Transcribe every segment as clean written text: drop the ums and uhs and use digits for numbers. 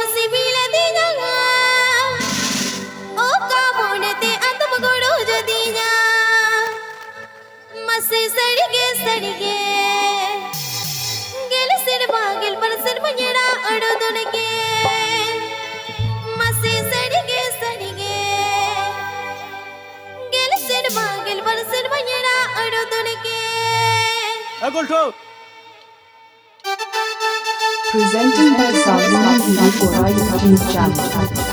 मसी बीळदीना ओ कामोणते अंतमगोडो जदीना मसी सड़िगे ಗೆಲಸಿನ ಬಾಗಿಲ್ ಬರಸಿನ ಮഞ്ഞಡ ಅಡೋದನಗೆ ಮಸಿ ಸಡಿಗೆ ಗೆಲಸಿನ ಬಾಗಿಲ್ ಬರಸಿನ ಮഞ്ഞಡ ಅಡೋದನಗೆ ಅಗೋಲ್ಟೋ Presenting by Salman Hindupura YouTube channel.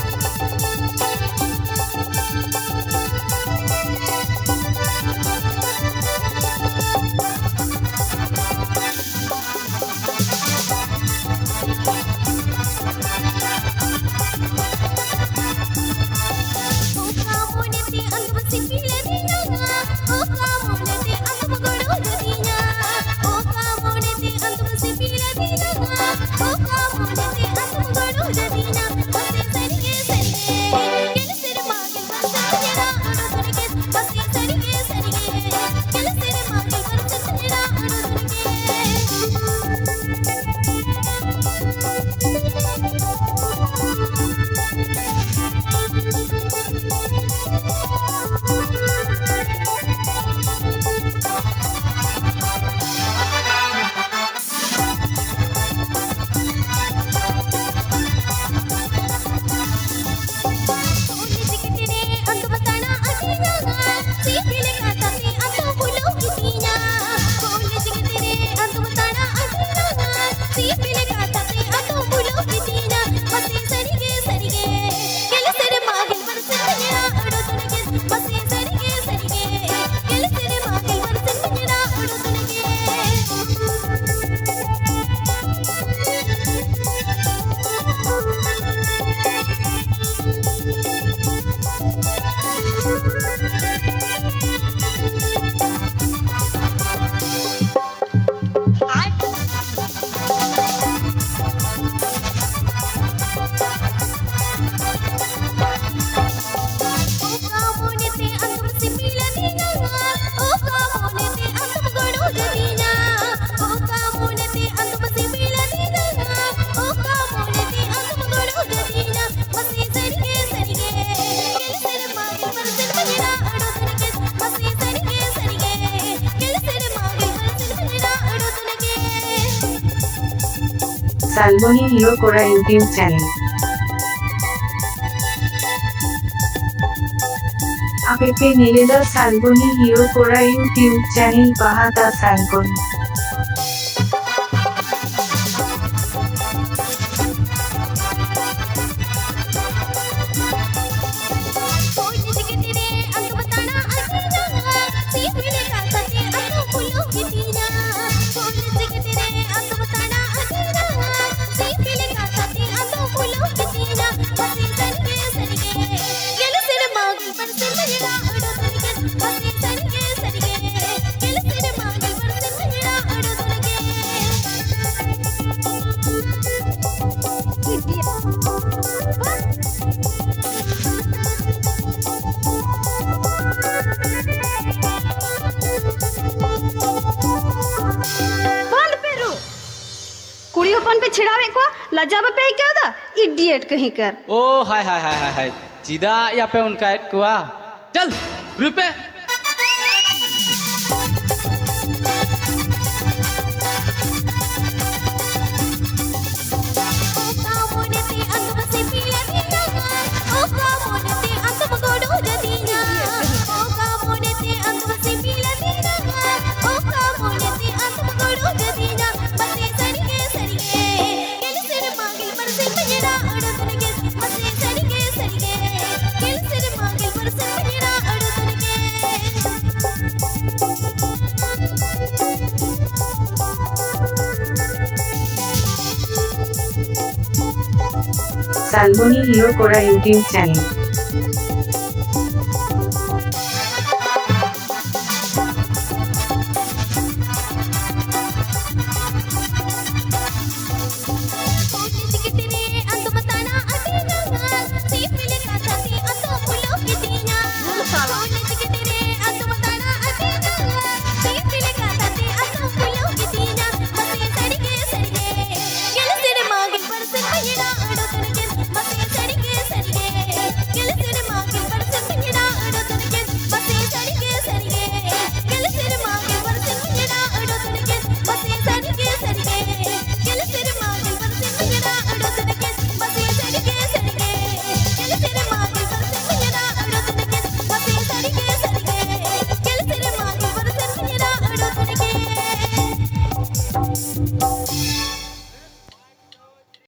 Salmoni Hirokora YouTube channel. App Nileda Salmoni Hirokora YouTube channel Bahata Salmon. कुड़ियों पे छिड़ावे को लज्जा पे क्या था इडियट कहीं कर ओ हाय हाय हाय हाय हाय चिदा या पे उनका एक कुआ चल रुपए Salmoni Hirokora YouTube channel.